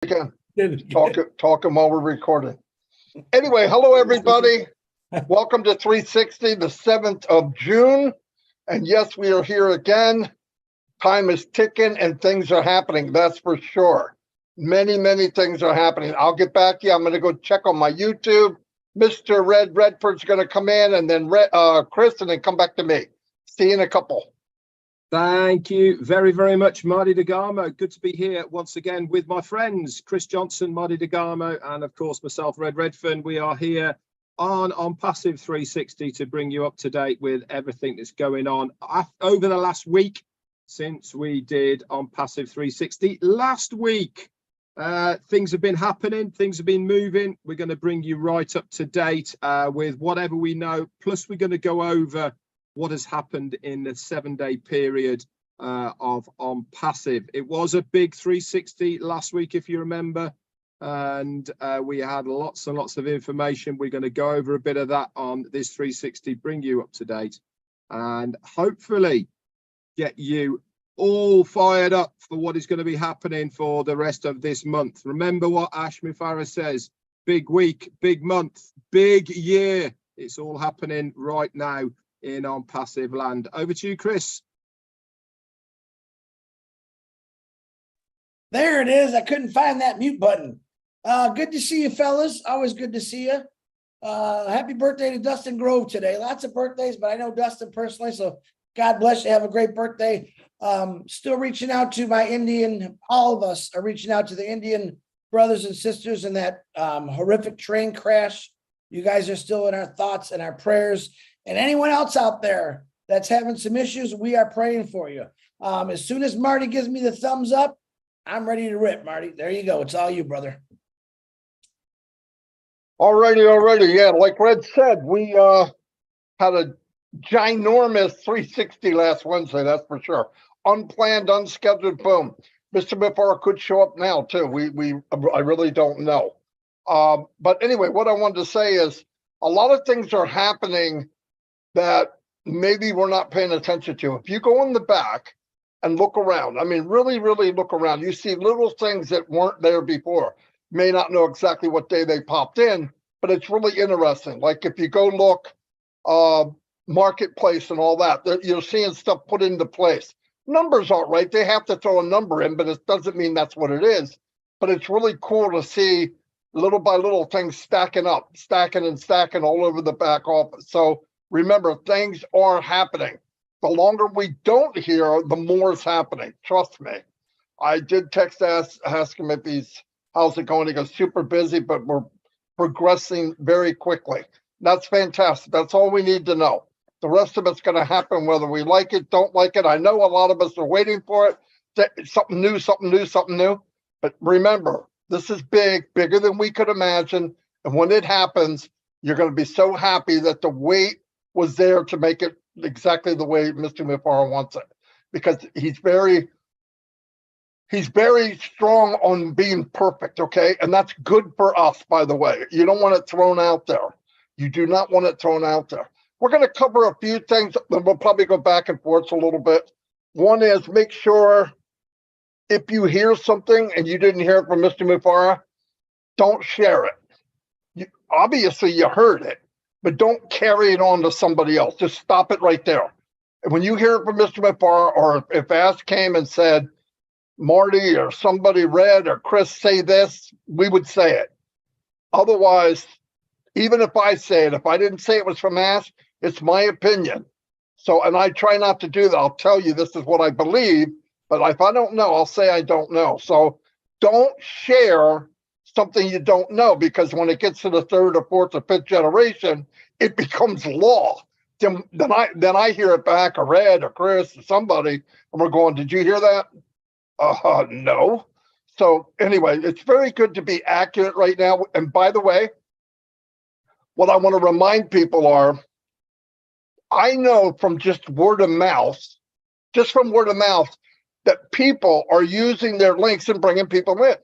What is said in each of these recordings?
Again, talking while we're recording. Anyway, hello everybody. Welcome to 360, the 7th of June. And yes, we are here again. Time is ticking and things are happening, that's for sure. Many things are happening. I'll get back to you. I'm going to go check on my YouTube. Mr. Redfern's going to come in, and then Chris, and then come back to me. See you in a couple. Thank you very much, Marty DeGarmo. Good to be here once again with my friends, Chris Johnson, Marty DeGarmo, and of course myself, Redfern. We are here on Passive 360 to bring you up to date with everything that's going on over the last week since we did on Passive 360 last week. Things have been happening, things have been moving. We're going to bring you right up to date with whatever we know. Plus, we're going to go over what has happened in the 7-day period of ONPASSIVE. It was a big 360 last week, if you remember, and we had lots and lots of information. We're going to go over a bit of that on this 360, bring you up to date, and hopefully get you all fired up for what is going to be happening for the rest of this month. Remember what Ashmi Farah says: big week, big month, big year. It's all happening right now in ONPASSIVE land. Over to you, Chris. There it is. I couldn't find that mute button. Good to see you, fellas. Always good to see you. Happy birthday to Dustin Grove today. Lots of birthdays, but I know Dustin personally, so God bless you. Have a great birthday. Still reaching out to my Indian, all of us are reaching out to the Indian brothers and sisters in that horrific train crash. You guys are still in our thoughts and our prayers. And anyone else out there that's having some issues, we are praying for you. As soon as Marty gives me the thumbs up, I'm ready to rip, Marty. There you go. It's all you, brother. Alrighty. Yeah, like Red said, we had a ginormous 360 last Wednesday, that's for sure. Unplanned, unscheduled, boom. Mr. Mahfuz could show up now too. I really don't know. But anyway, what I wanted to say is a lot of things are happening that maybe we're not paying attention to. If you go in the back and look around, I mean, really look around, you see little things that weren't there before. You may not know exactly what day they popped in, but it's really interesting. Like if you go look, marketplace and all that, you're seeing stuff put into place. Numbers aren't right. They have to throw a number in, but it doesn't mean that's what it is. But it's really cool to see little by little things stacking up, stacking all over the back office. So remember, things are happening. The longer we don't hear, the more is happening. Trust me. I did text ask him if how's it going? He goes, super busy, but we're progressing very quickly. That's fantastic. That's all we need to know. The rest of it's going to happen whether we like it, don't like it. I know a lot of us are waiting for it. Something new. But remember, this is bigger than we could imagine. And when it happens, you're going to be so happy that the wait was there to make it exactly the way Mr. Mahfuz wants it. Because he's very strong on being perfect, okay? And that's good for us, by the way. You don't want it thrown out there. You do not want it thrown out there. We're going to cover a few things, and we'll probably go back and forth a little bit. One is make sure if you hear something and you didn't hear it from Mr. Mahfuz, don't share it. Obviously, you heard it, but don't carry it on to somebody else. Just stop it right there. And when you hear it from Mr. Mahfuz, or if Ash came and said, Marty or somebody, Red or Chris, say this, we would say it. Otherwise, even if I say it, if I didn't say it was from Ash, it's my opinion. So, and I try not to do that. I'll tell you this is what I believe, but if I don't know, I'll say I don't know. So don't share something you don't know, because when it gets to the 3rd or 4th or 5th generation, it becomes law. Then I hear it back, or Red or Chris or somebody, and we're going, did you hear that? No. So anyway, it's very good to be accurate right now. And by the way, what I want to remind people are, I know from just word of mouth, that people are using their links and bringing people in.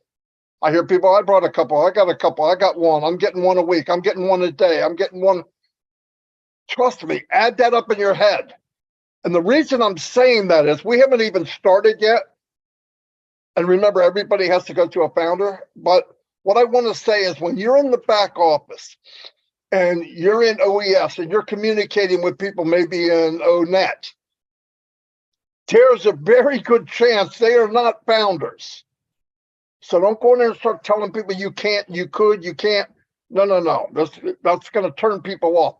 I hear people, I brought a couple, I got a couple, I got one, I'm getting one a week, I'm getting one a day, I'm getting one. Trust me, add that up in your head. And the reason I'm saying that is we haven't even started yet. And remember, everybody has to go to a founder. But what I want to say is when you're in the back office and you're in OES and you're communicating with people maybe in ONET, there's a very good chance they are not founders. So don't go in there and start telling people you can't, you could, you can't. No. That's going to turn people off.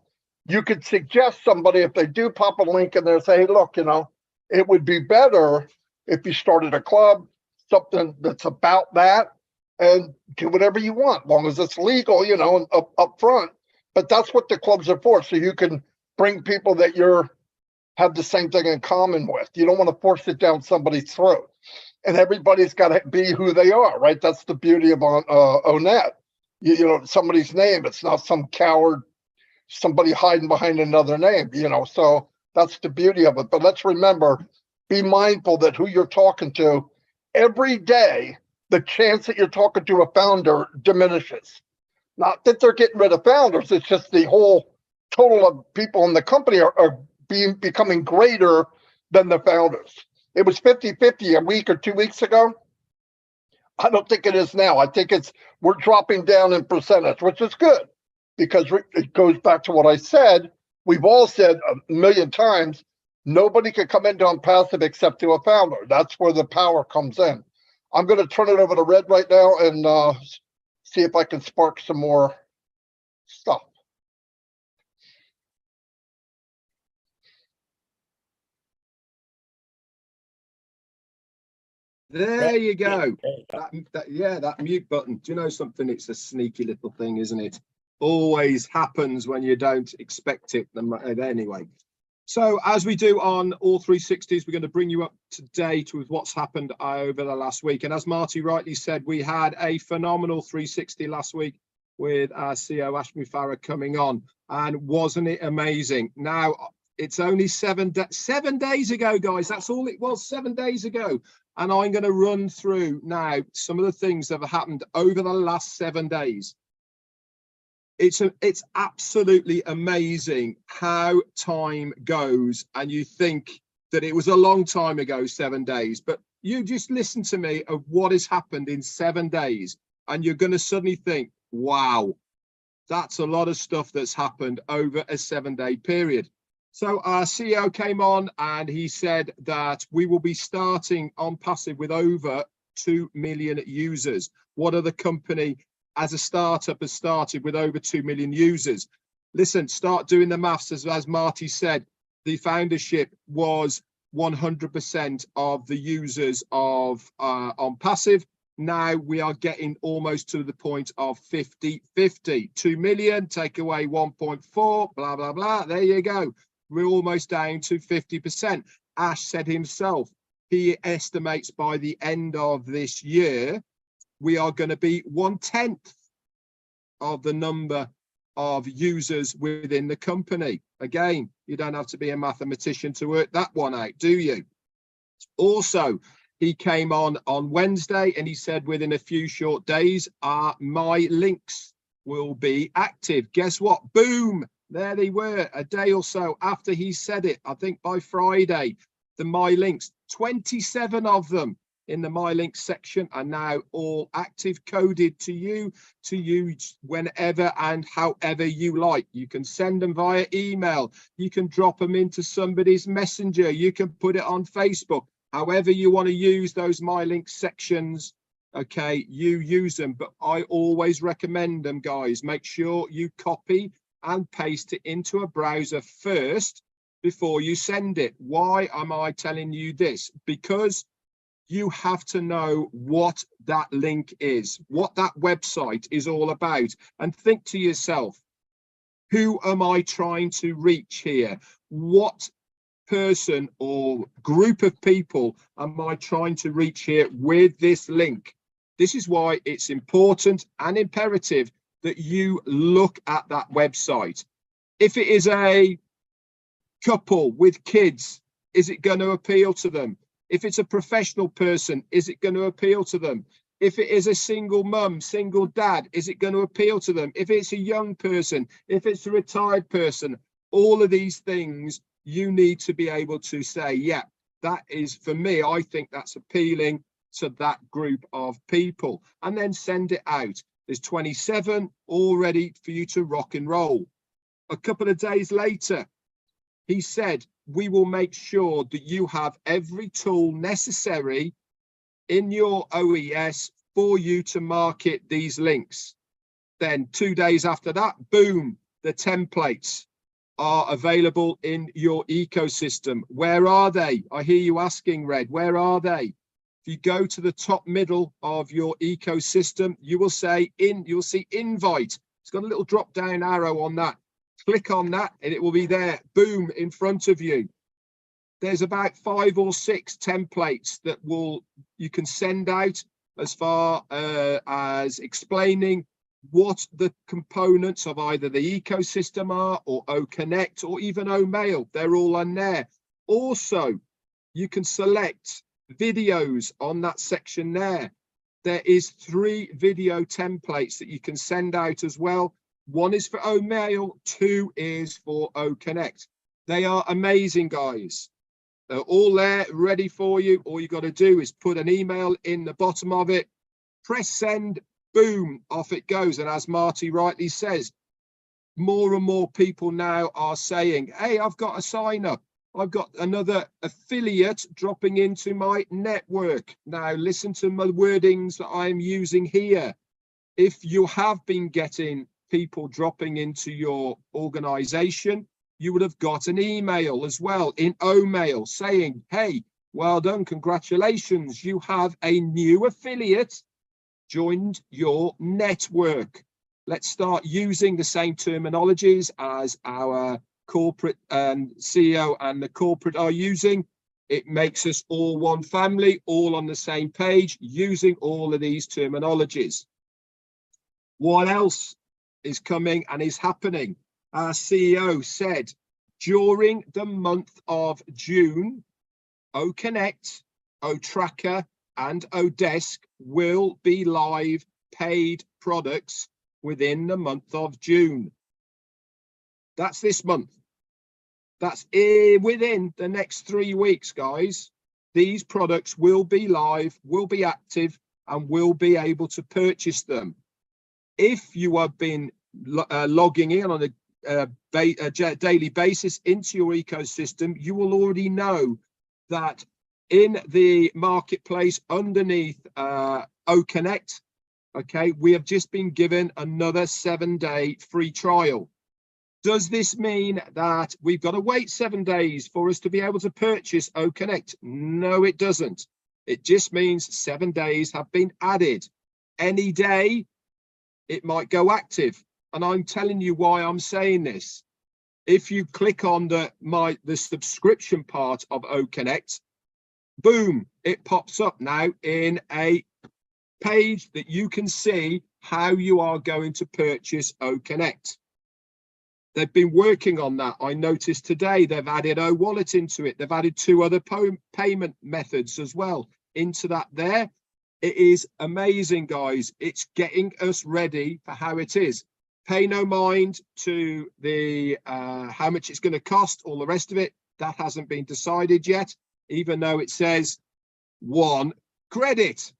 You could suggest somebody, if they do pop a link in there, say, hey, look, it would be better if you started a club, something that's about that, and do whatever you want, as long as it's legal, and up front. But that's what the clubs are for. So you can bring people that have the same thing in common with. You don't want to force it down somebody's throat. And everybody's got to be who they are, right? That's the beauty of ONET. Somebody's name. It's not some coward, somebody hiding behind another name, So that's the beauty of it. But let's remember, be mindful that who you're talking to every day, the chance that you're talking to a founder diminishes. Not that they're getting rid of founders. It's just the whole total of people in the company are becoming greater than the founders. It was 50-50 a week or 2 weeks ago. I don't think it is now. I think we're dropping down in percentage, which is good because it goes back to what I said. We've all said a million times, nobody can come into ONPASSIVE except to a founder. That's where the power comes in. I'm going to turn it over to Red right now and see if I can spark some more stuff. There you go. That mute button. Do you know something? It's a sneaky little thing, isn't it? Always happens when you don't expect it. Anyway, so as we do on all 360s, we're going to bring you up to date with what's happened over the last week. And as Marty rightly said, we had a phenomenal 360 last week with our CEO Ashmi Farah coming on, and wasn't it amazing? Now it's only 7 days ago, guys. That's all it was, 7 days ago. And I'm going to run through now some of the things that have happened over the last 7 days. It's absolutely amazing how time goes, and you think that it was a long time ago, 7 days, but you just listen to me of what has happened in 7 days, and you're going to suddenly think, wow, that's a lot of stuff that's happened over a 7-day period. So our CEO came on and he said that we will be starting ONPASSIVE with over 2 million users. What other company as a startup has started with over 2 million users? Listen, start doing the maths. As Marty said, the foundership was 100% of the users of ONPASSIVE. Now we are getting almost to the point of 50-50. 2 million, take away 1.4, blah, blah, blah. There you go. We're almost down to 50%. Ash said himself, he estimates by the end of this year, we are going to be 1/10 of the number of users within the company. Again, you don't have to be a mathematician to work that one out, do you? Also, he came on Wednesday and he said within a few short days, our My Links will be active. Guess what? Boom! There they were a day or so after he said it. I think by Friday, the My Links, 27 of them in the My Links section are now all active, coded to you to use whenever and however you like. You can send them via email. You can drop them into somebody's messenger. You can put it on Facebook. However you want to use those My Links sections, okay, you use them. But I always recommend them, guys. Make sure you copy and paste it into a browser first before you send it. Why am I telling you this? Because you have to know what that link is, what that website is all about, and think to yourself, who am I trying to reach here? What person or group of people am I trying to reach here with this link? This is why it's important and imperative that you look at that website. If it is a couple with kids, is it going to appeal to them? If it's a professional person, is it going to appeal to them? If it is a single mum, single dad, is it going to appeal to them? If it's a young person, if it's a retired person, all of these things, you need to be able to say, yeah, that is for me. I think that's appealing to that group of people and then send it out. There's 27 all ready for you to rock and roll. A couple of days later, he said, we will make sure that you have every tool necessary in your OES for you to market these links. Then 2 days after that, boom, the templates are available in your ecosystem. Where are they? I hear you asking, Red, where are they? If you go to the top middle of your ecosystem, you will say you'll see invite. It's got a little drop down arrow on that. Click on that and it will be there, boom, in front of you. There's about 5 or 6 templates that you can send out as far as explaining what the components of either the ecosystem are, or OConnect, or even OMail. They're all on there. Also, you can select videos on that section there. There is 3 video templates that you can send out as well. 1 is for OMail, 2 is for OConnect. They are amazing, guys. They're all there, ready for you. All you got to do is put an email in the bottom of it, press send, boom, off it goes. And as Marty rightly says, more and more people now are saying, hey, I've got a sign up. I've got another affiliate dropping into my network. Now, listen to my wordings that I'm using here. If you have been getting people dropping into your organization, you would have got an email as well in OMail saying, hey, well done, congratulations, you have a new affiliate joined your network. Let's start using the same terminologies as our corporate CEO and the corporate are using. It makes us all one family, all on the same page, using all of these terminologies. What else is coming and is happening? Our CEO said during the month of June, OConnect, OTracker, and Odesk will be live paid products within the month of June. That's this month. That's within the next 3 weeks, guys. These products will be live, will be active, and will be able to purchase them. If you have been logging in on a daily basis into your ecosystem, you will already know that in the marketplace underneath OConnect, okay, we have just been given another 7-day free trial. Does this mean that we've got to wait 7 days for us to be able to purchase OConnect? No, it doesn't. It just means 7 days have been added. Any day, it might go active. And I'm telling you why I'm saying this. If you click on the subscription part of OConnect, boom, it pops up now in a page that you can see how you are going to purchase OConnect. They've been working on that. I noticed today they've added OWallet into it. They've added 2 other payment methods as well into that there. It is amazing, guys. It's getting us ready for how it is. Pay no mind to the how much it's going to cost, all the rest of it. That hasn't been decided yet, even though it says 1 credit.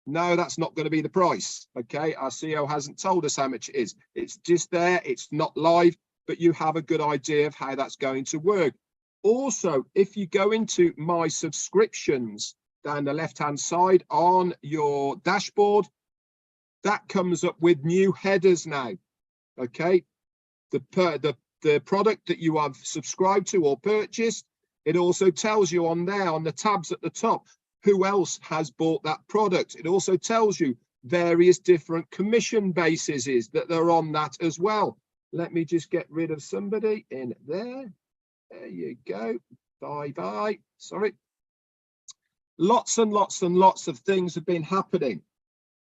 No, that's not going to be the price. Okay, our CEO hasn't told us how much it is. It's just there. It's not live, but you have a good idea of how that's going to work. Also, if you go into my subscriptions down the left-hand side on your dashboard, that comes up with new headers now. Okay, the product that you have subscribed to or purchased, it also tells you on there on the tabs at the top who else has bought that product. It also tells you various different commission bases that are on that as well. Let me just get rid of somebody in there. There you go. Bye. Sorry. Lots and lots and lots of things have been happening.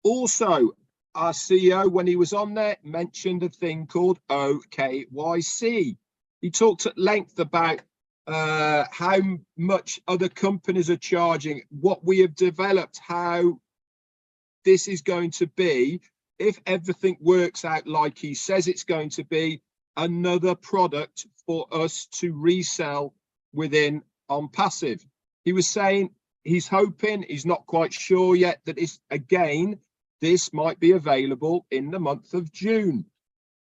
Also, our CEO, when he was on there, mentioned a thing called OKYC. He talked at length about how much other companies are charging, what we have developed, how this is going to be, if everything works out like he says it's going to be, another product for us to resell within ONPASSIVE. He was saying he's hoping, he's not quite sure yet, that this might be available in the month of June.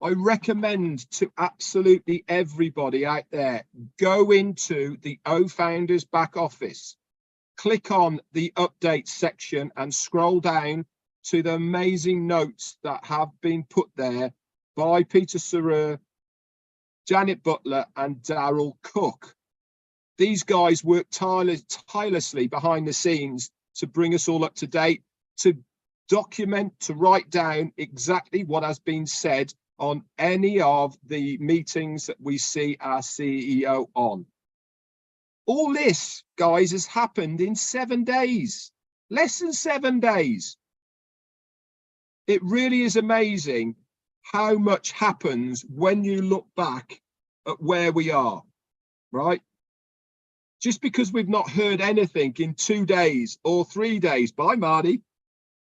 I recommend to absolutely everybody out there, go into the O-Founders back office, click on the updates section and scroll down to the amazing notes that have been put there by Peter Sarer, Janet Butler and Daryl Cook. These guys work tirelessly behind the scenes to bring us all up to date, to document, to write down exactly what has been said on any of the meetings that we see our CEO on. All this, guys, has happened in 7 days, less than 7 days. It really is amazing how much happens when you look back at where we are, right? Just because we've not heard anything in 2 days or 3 days, bye Marty,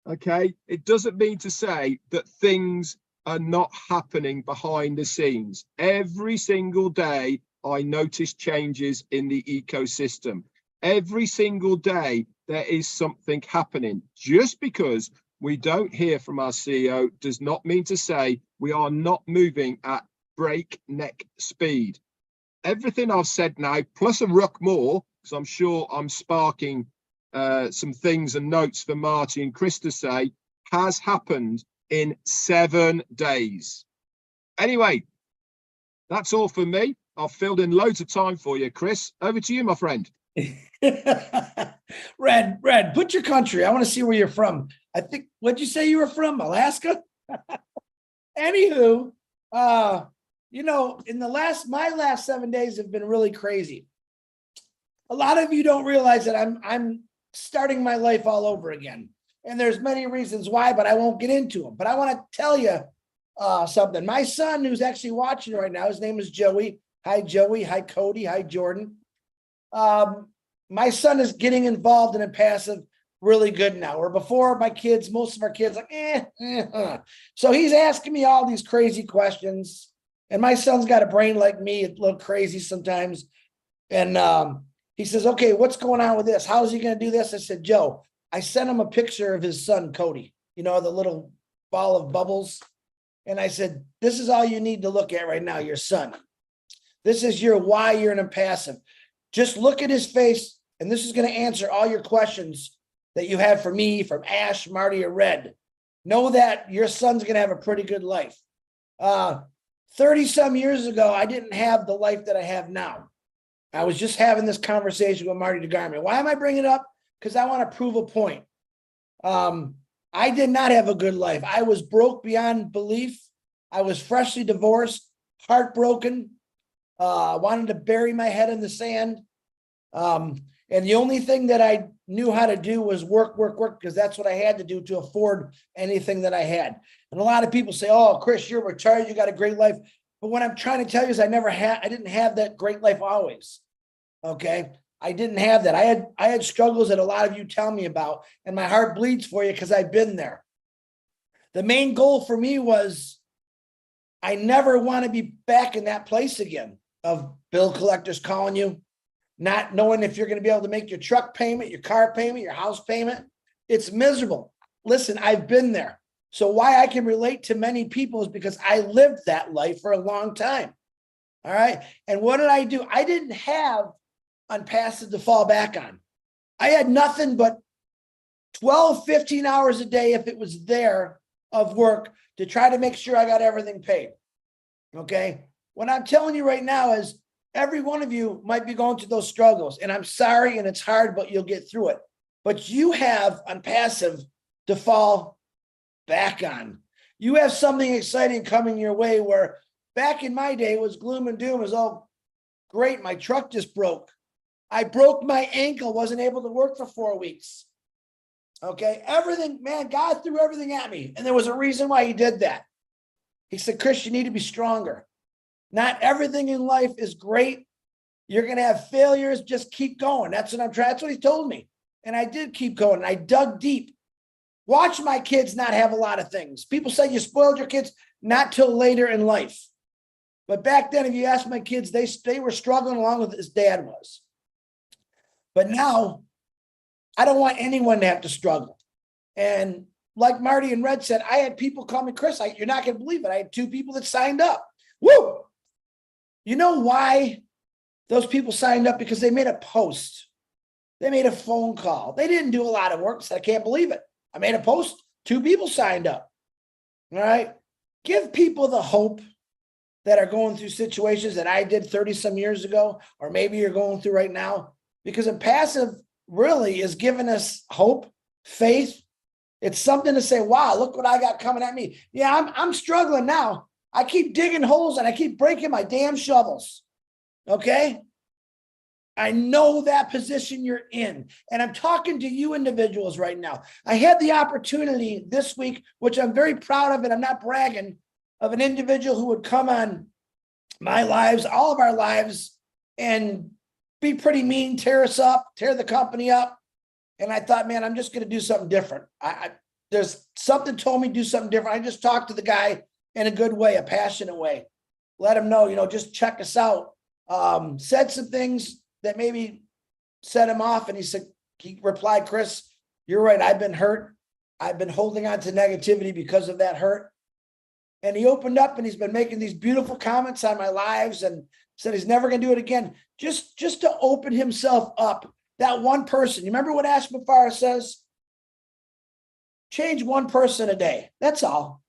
okay, it doesn't mean to say that things are not happening behind the scenes. Every single day, I notice changes in the ecosystem. Every single day, there is something happening. Just because we don't hear from our CEO does not mean to say we are not moving at breakneck speed. Everything I've said now, plus a ruck more, because I'm sure I'm sparking some things and notes for Marty and Chris to say, has happened in 7 days. Anyway, that's all for me. I've filled in loads of time for you, Chris. Over to you, my friend. Red, put your country. I want to see where you're from. I think, what'd you say you were from? Alaska? Anywho, you know, in my last 7 days have been really crazy. A lot of you don't realize that I'm starting my life all over again. And there's many reasons why, but I won't get into them. But I want to tell you something. My son, who's actually watching right now, his name is Joey. Hi, Joey. Hi, Cody. Hi, Jordan. My son is getting involved in ONPASSIVE really good now. Where before, most of our kids, So he's asking me all these crazy questions. And my son's got a brain like me, a little crazy sometimes. And he says, okay, what's going on with this? How is he going to do this? I said, Joe, I sent him a picture of his son, Cody, you know, the little ball of bubbles. And I said, this is all you need to look at right now, your son. This is why you're an ONPASSIVE. Just look at his face, and this is going to answer all your questions that you have for me, from Ash, Marty, or Red. Know that your son's going to have a pretty good life. 30-some years ago, I didn't have the life that I have now. I was just having this conversation with Marty DeGarmo. Why am I bringing it up? Because I want to prove a point. I did not have a good life. I was broke beyond belief. I was freshly divorced, heartbroken, wanted to bury my head in the sand. And the only thing that I knew how to do was work, because that's what I had to do to afford anything that I had. And a lot of people say, oh, Chris, you're retired, you got a great life. But what I'm trying to tell you is I didn't have that great life always. Okay. I didn't have that. I had struggles that a lot of you tell me about, and my heart bleeds for you because I've been there. The main goal for me was I never want to be back in that place again of bill collectors calling you, not knowing if you're going to be able to make your truck payment, your car payment, your house payment. It's miserable. Listen, I've been there. So why I can relate to many people is because I lived that life for a long time. All right. And what did I do? I didn't have ONPASSIVE to fall back on. I had nothing but 12, 15 hours a day, if it was there, of work to try to make sure I got everything paid. Okay. What I'm telling you right now is every one of you might be going through those struggles, and I'm sorry, and it's hard, but you'll get through it. But you have ONPASSIVE to fall back on. You have something exciting coming your way, where back in my day it was gloom and doom. It was all great. My truck just broke. I broke my ankle, wasn't able to work for 4 weeks. Okay, everything, man, God threw everything at me. And there was a reason why he did that. He said, Chris, you need to be stronger. Not everything in life is great. You're going to have failures. Just keep going. That's what I'm trying. That's what he told me. And I did keep going. And I dug deep. Watch my kids not have a lot of things. People say you spoiled your kids, not till later in life. But back then, if you ask my kids, they were struggling along with his dad was. But now I don't want anyone to have to struggle. And like Marty and Red said, I had people call me, Chris, you're not going to believe it. I had 2 people that signed up. Woo! You know why those people signed up? Because they made a post. They made a phone call. They didn't do a lot of work. So I can't believe it. I made a post. 2 people signed up. All right. Give people the hope that are going through situations that I did 30 some years ago, or maybe you're going through right now, because ONPASSIVE really is giving us hope, faith. It's something to say, wow, look what I got coming at me. Yeah, I'm struggling now. I keep digging holes and I keep breaking my damn shovels. Okay. I know that position you're in. And I'm talking to you individuals right now. I had the opportunity this week, which I'm very proud of, and I'm not bragging, of an individual who would come on my lives, all of our lives, and be pretty mean, tear us up, tear the company up. And I thought, man, I'm just going to do something different. There's something told me to do something different. I just talked to the guy in a good way, a passionate way. Let him know, just check us out. Said some things that maybe set him off. And he replied, Chris, you're right. I've been hurt. I've been holding on to negativity because of that hurt. And he opened up and he's been making these beautiful comments on my lives and said he's never going to do it again. Just to open himself up. That one person, you remember what Ash Mafar says? Change one person a day. That's all.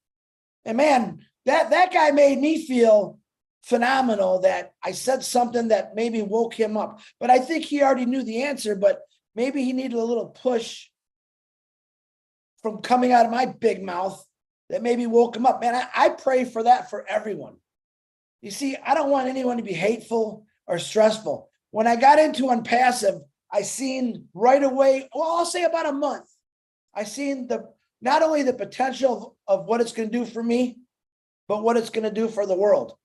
And man, that guy made me feel phenomenal that I said something that maybe woke him up. But I think he already knew the answer, but maybe he needed a little push from coming out of my big mouth that maybe woke him up. Man, I pray for that for everyone. You see, I don't want anyone to be hateful or stressful. When I got into ONPASSIVE, I seen right away, well, I'll say about a month, I seen not only the potential of what it's going to do for me, but what it's going to do for the world.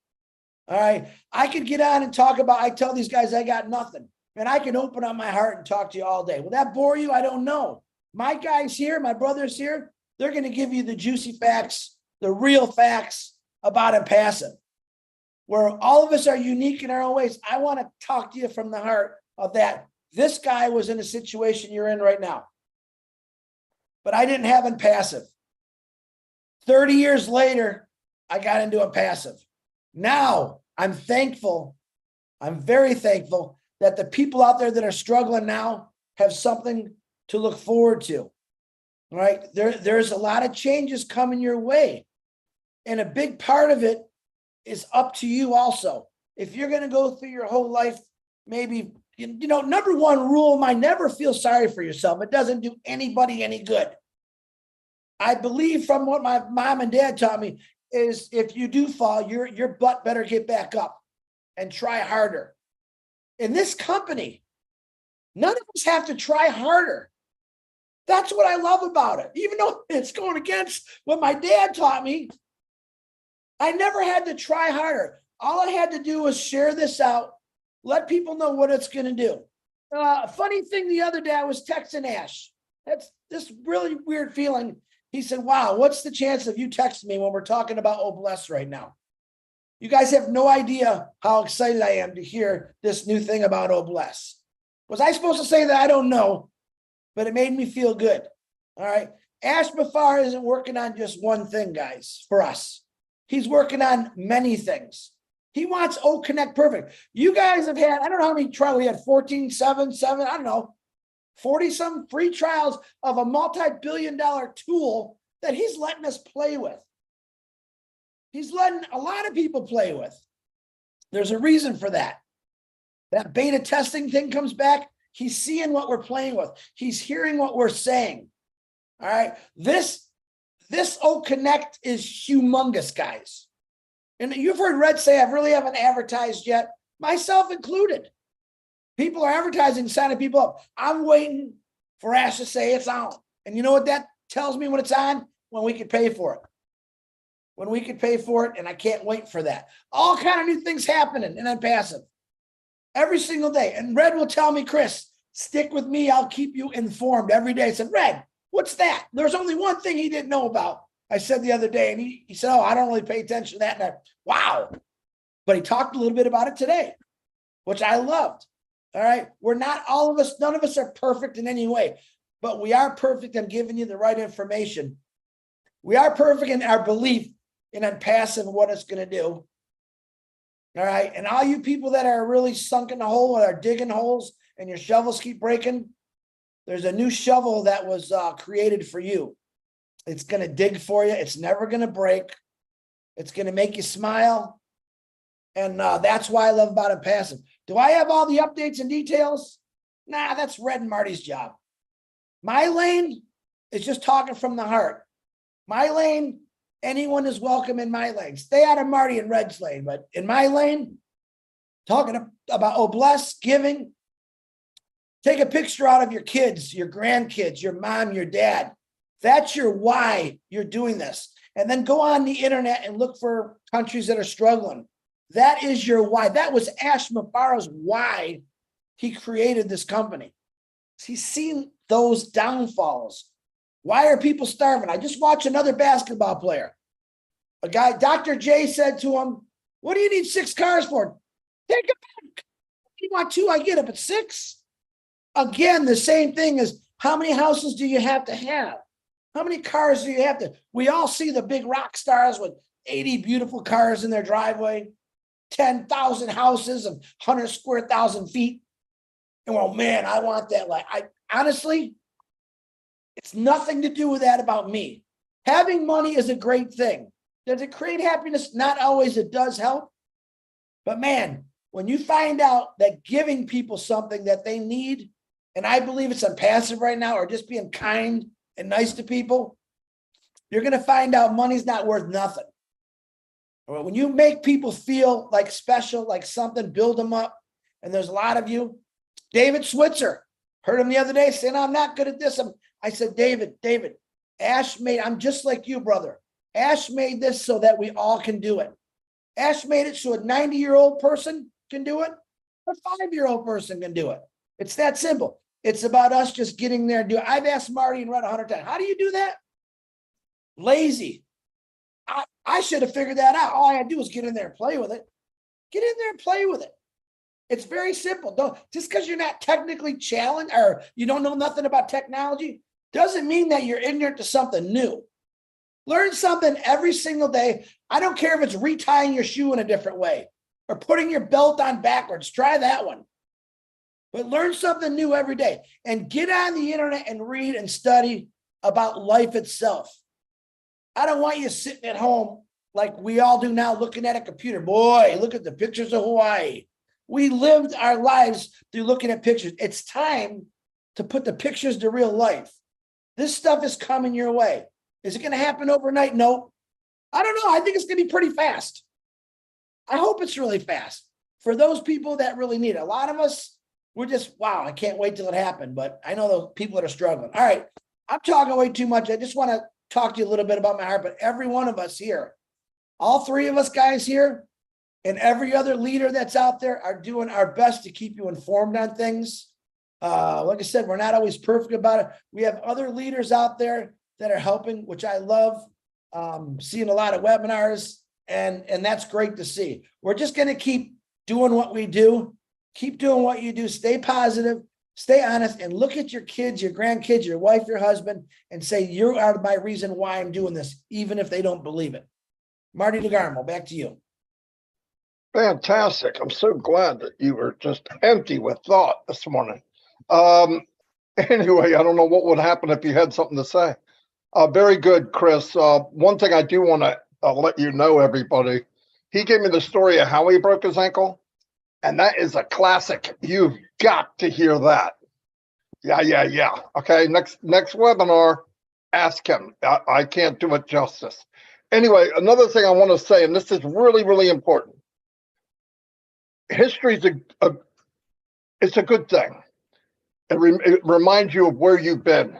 All right. I could get on and talk about, I tell these guys I got nothing. And I can open up my heart and talk to you all day. Will that bore you? I don't know. My guys here, my brothers here, they're going to give you the juicy facts, the real facts about ONPASSIVE, where all of us are unique in our own ways. I want to talk to you from the heart of that. This guy was in a situation you're in right now, but I didn't have ONPASSIVE. 30 years later, I got into ONPASSIVE. Now I'm thankful. I'm very thankful that the people out there that are struggling now have something to look forward to. All right. There's a lot of changes coming your way. And a big part of it is up to you also. If you're going to go through your whole life, maybe, number one rule of mine, never feel sorry for yourself. It doesn't do anybody any good. I believe from what my mom and dad taught me is if you do fall, your butt better get back up and try harder. In this company, none of us have to try harder. That's what I love about it. Even though it's going against what my dad taught me, I never had to try harder. All I had to do was share this out, let people know what it's going to do. Funny thing the other day, I was texting Ash. That's this really weird feeling. He said, wow, what's the chance of you texting me when we're talking about OBLESS right now? You guys have no idea how excited I am to hear this new thing about OBLESS. Was I supposed to say that? I don't know, but it made me feel good. All right. Ash Mafar isn't working on just one thing, guys, for us. He's working on many things. He wants O Connect perfect. You guys have had, I don't know how many trials we had, 14, 7, I don't know, 40 some free trials of a multi-billion-dollar tool that he's letting us play with. He's letting a lot of people play with. There's a reason for that. That beta testing thing comes back. He's seeing what we're playing with. He's hearing what we're saying. All right. This O Connect is humongous, guys. And you've heard Red say, I really haven't advertised yet, myself included. People are advertising, signing people up. I'm waiting for Ash to say it's on. And you know what that tells me when it's on? When we could pay for it. When we could pay for it, and I can't wait for that. All kind of new things happening in ONPASSIVE every single day. And Red will tell me, Chris, stick with me. I'll keep you informed every day. I said, Red, what's that? There's only one thing he didn't know about. I said the other day, and he said, oh, I don't really pay attention to that. And wow. But he talked a little bit about it today, which I loved. All right. We're not all of us, none of us are perfect in any way, but we are perfect in giving you the right information. We are perfect in our belief in ONPASSIVE and what it's going to do. All right. And all you people that are really sunk in the hole and are digging holes and your shovels keep breaking, there's a new shovel that was created for you. It's going to dig for you. It's never going to break. It's going to make you smile. And that's why I love about ONPASSIVE. Do I have all the updates and details? Nah, that's Red and Marty's job. My lane is just talking from the heart. My lane, anyone is welcome in my lane. Stay out of Marty and Red's lane, but in my lane, talking about bless, giving. Take a picture out of your kids, your grandkids, your mom, your dad. That's your why you're doing this. And then go on the internet and look for countries that are struggling. That is your why. That was Ash Mafaro's why he created this company. He's seen those downfalls. Why are people starving? I just watched another basketball player. A guy, Dr. J said to him, what do you need 6 cars for? Take it back. You want 2, I get it, but 6? Again, the same thing is how many houses do you have to have? How many cars do you have to? We all see the big rock stars with 80 beautiful cars in their driveway, 10,000 houses of 100 square thousand feet. And well, man, I want that. Like, I honestly, it's nothing to do with that about me. Having money is a great thing. Does it create happiness? Not always. It does help. But man, when you find out that giving people something that they need, and I believe it's ONPASSIVE right now, or just being kind and nice to people, you're going to find out money's not worth nothing. When you make people feel like special, like something, build them up. And there's a lot of you. David Switzer, heard him the other day saying, I'm not good at this. I said, David, Ash made, I'm just like you, brother. Ash made this so that we all can do it. Ash made it so a 90-year-old person can do it. A 5-year-old person can do it. It's that simple. It's about us just getting there and do it. I've asked Marty and Red 100 times, how do you do that? Lazy. I should have figured that out. All I had to do was get in there and play with it. Get in there and play with it. It's very simple. Just because you're not technically challenged or you don't know nothing about technology doesn't mean that you're ignorant to something new. Learn something every single day. I don't care if it's retying your shoe in a different way or putting your belt on backwards. Try that one. But learn something new every day and get on the internet and read and study about life itself. I don't want you sitting at home like we all do now looking at a computer. Boy, look at the pictures of Hawaii. We lived our lives through looking at pictures. It's time to put the pictures to real life. This stuff is coming your way. Is it going to happen overnight? No. I don't know. I think it's going to be pretty fast. I hope it's really fast for those people that really need it. A lot of us, we're just, wow, I can't wait till it happened. But I know the people that are struggling. All right. I'm talking way too much. I just want to talk to you a little bit about my heart, but every one of us here, all 3 of us guys here, and every other leader that's out there are doing our best to keep you informed on things. Like I said, we're not always perfect about it. We have other leaders out there that are helping, which I love. Seeing a lot of webinars, and that's great to see. We're just going to keep doing what we do. Keep doing what you do. Stay positive. Stay honest, and look at your kids, your grandkids, your wife, your husband, and say, you are my reason why I'm doing this, even if they don't believe it. Marty DeGarmo, back to you. Fantastic. I'm so glad that you were just empty with thought this morning. Anyway, I don't know what would happen if you had something to say. Very good, Chris. One thing I do want to let you know, everybody, he gave me the story of how he broke his ankle, and that is a classic. You've got to hear that. Yeah. Okay, next webinar, ask him. I can't do it justice. Anyway, another thing I want to say, and this is really, really important. History is it's a good thing. It reminds you of where you've been.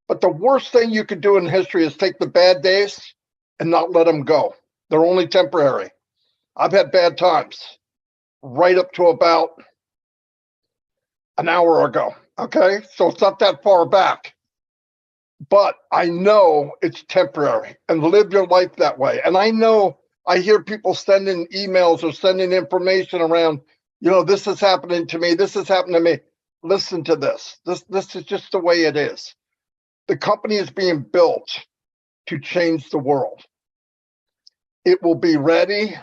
But the worst thing you could do in history is take the bad days and not let them go. They're only temporary. I've had bad times right up to about an hour ago. Okay, so it's not that far back. But I know it's temporary, and live your life that way. And I know I hear people sending emails or sending information around, You know, this is happening to me. This has happened to me. Listen to this. This is just the way it is. The company is being built to change the world. It will be ready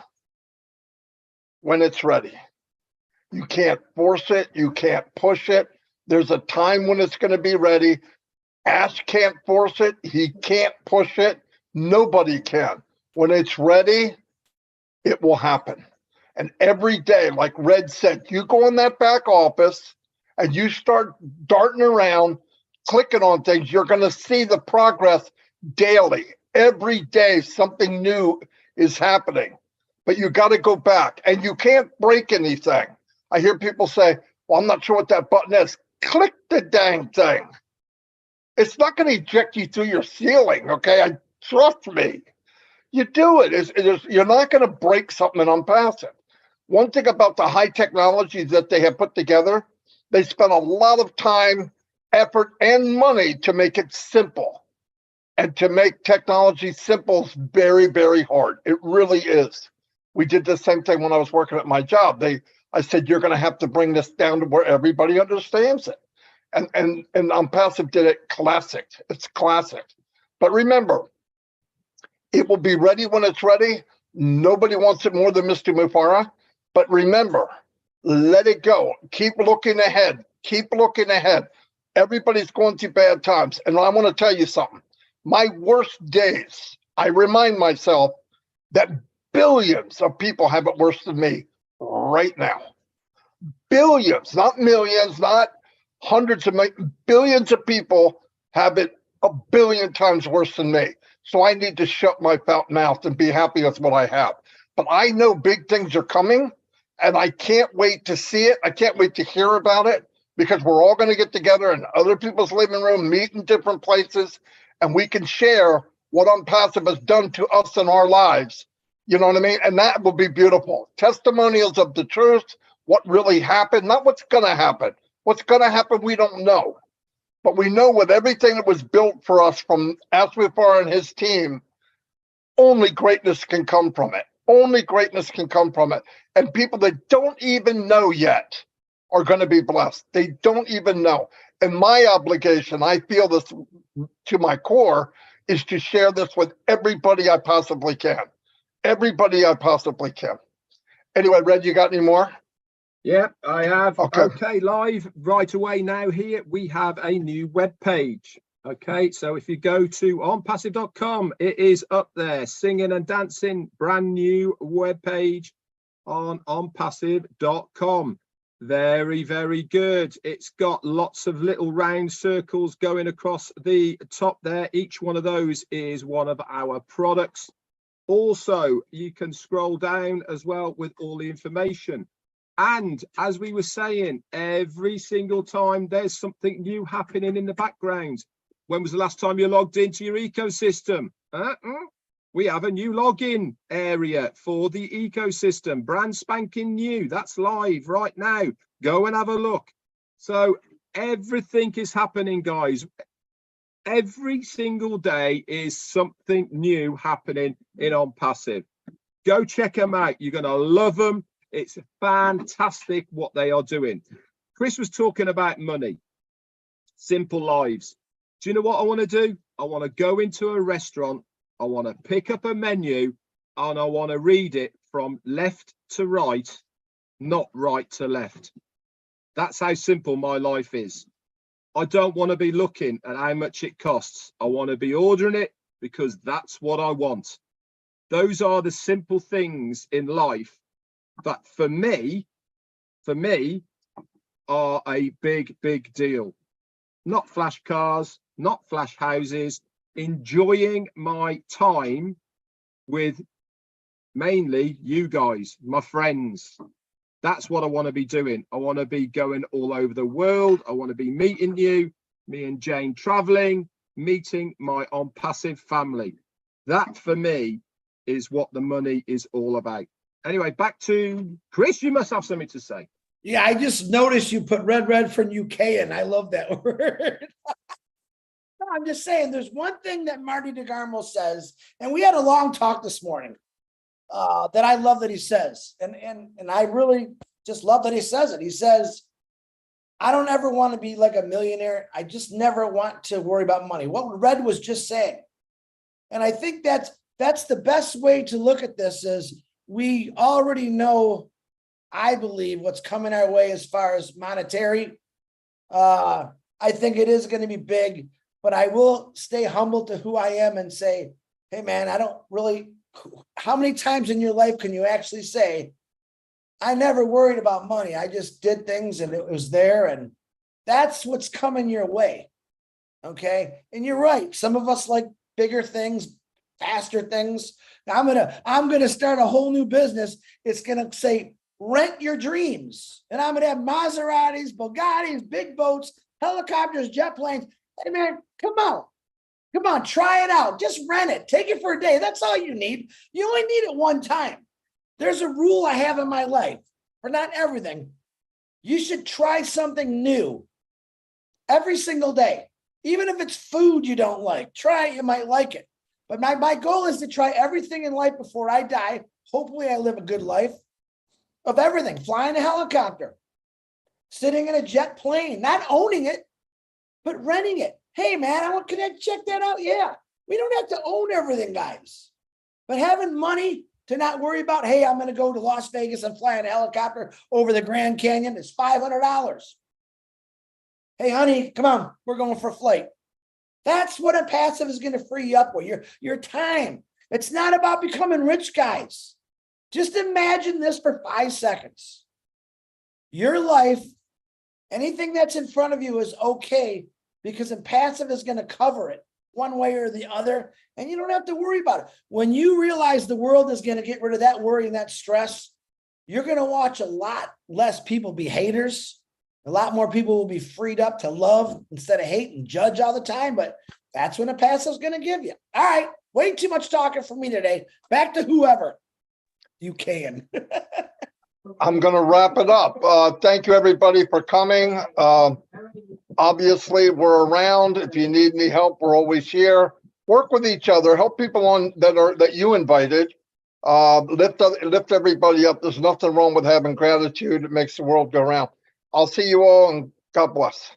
when it's ready. You can't force it. You can't push it. There's a time when it's going to be ready. Ash can't force it. He can't push it. Nobody can. When it's ready, it will happen. And every day, like Red said, you go in that back office and you start darting around, clicking on things, you're going to see the progress daily. Every day, something new is happening. But you got to go back, and you can't break anything. I hear people say, well, I'm not sure what that button is. Click the dang thing. It's not going to eject you through your ceiling, okay? Trust me. You do it. You're not going to break something in ONPASSIVE. One thing about the high technology that they have put together, they spent a lot of time, effort, and money to make it simple. And to make technology simple is very, very hard. It really is. We did the same thing when I was working at my job. I said, you're going to have to bring this down to where everybody understands it. And ONPASSIVE did it classic. It's classic. But remember, it will be ready when it's ready. Nobody wants it more than Mr. Mufara. But remember, let it go. Keep looking ahead. Keep looking ahead. Everybody's going through bad times. And I want to tell you something. My worst days, I remind myself that billions of people have it worse than me right now. Billions, not millions, not hundreds of millions, billions of people have it a billion times worse than me. So I need to shut my mouth and be happy with what I have. But I know big things are coming, and I can't wait to see it. I can't wait to hear about it, because we're all going to get together in other people's living room, meet in different places, and we can share what ONPASSIVE has done to us in our lives. You know what I mean? And that will be beautiful. Testimonials of the truth, what really happened, not what's going to happen. What's going to happen, we don't know. But we know with everything that was built for us from Asmufar and his team, only greatness can come from it. Only greatness can come from it. And people that don't even know yet are going to be blessed. They don't even know. And my obligation, I feel this to my core, is to share this with everybody I possibly can. Everybody I possibly can. Anyway, Red, you got any more? Yeah, I have. Okay. Okay, live right away now here. We have a new web page. Okay, so if you go to onpassive.com, it is up there, singing and dancing, brand new web page on onpassive.com. Very, very good. It's got lots of little round circles going across the top there. Each one of those is one of our products. Also, you can scroll down as well with all the information. And as we were saying, every single time there's something new happening in the background. When was the last time you logged into your ecosystem? We have a new login area for the ecosystem, brand spanking new. That's live right now. Go and have a look. So everything is happening, guys. Every single day is something new happening in ONPASSIVE. Go check them out. You're going to love them. It's fantastic what they are doing. Chris was talking about money, simple lives. Do you know what I want to do? I want to go into a restaurant. I want to pick up a menu and I want to read it from left to right, not right to left. That's how simple my life is. I don't want to be looking at how much it costs. I want to be ordering it because that's what I want. Those are the simple things in life that for me are a big, big deal. Not flash cars, not flash houses, enjoying my time with mainly you guys, my friends. That's what I want to be doing. I want to be going all over the world. I want to be meeting you, me and Jane traveling, meeting my ONPASSIVE family. That for me is what the money is all about. Anyway, back to Chris. You must have something to say. Yeah, I just noticed you put Redfern UK in. I love that word. I'm just saying, there's one thing that Marty DeGarmo says, and we had a long talk this morning that I love that he says, and I really just love that he says it. He says, I don't ever want to be like a millionaire. I just never want to worry about money. What Red was just saying. And I think that's the best way to look at this is we already know, I believe, what's coming our way as far as monetary. I think it is going to be big, but I will stay humble to who I am and say, hey, man, I don't really, how many times in your life can you actually say, I never worried about money. I just did things and it was there. And that's what's coming your way. Okay. And you're right. Some of us like bigger things, faster things. Now I'm going to start a whole new business. It's going to say, rent your dreams. And I'm going to have Maseratis, Bugattis, big boats, helicopters, jet planes. Hey, man, come on. Come on, try it out. Just rent it. Take it for a day. That's all you need. You only need it one time. There's a rule I have in my life, for not everything. You should try something new every single day. Even if it's food you don't like, try it, you might like it. But my goal is to try everything in life before I die. Hopefully I live a good life of everything. Flying a helicopter, sitting in a jet plane, not owning it, but renting it. Hey, man, can I check that out? Yeah. We don't have to own everything, guys. But having money to not worry about, hey, I'm going to go to Las Vegas and fly in a helicopter over the Grand Canyon is $500. Hey, honey, come on. We're going for a flight. That's what a passive is going to free you up with, your time. It's not about becoming rich, guys. Just imagine this for 5 seconds. Your life, anything that's in front of you is okay because a passive is going to cover it one way or the other, and you don't have to worry about it. When you realize the world is going to get rid of that worry and that stress, you're going to watch a lot less people be haters. A lot more people will be freed up to love instead of hate and judge all the time, but that's when a passive is going to give you. All right, way too much talking for me today. Back to whoever you can. I'm going to wrap it up. Thank you, everybody, for coming. Obviously, we're around. If you need any help, we're always here. Work with each other. Help people on that you invited. Lift everybody up. There's nothing wrong with having gratitude. It makes the world go round. I'll see you all, and God bless.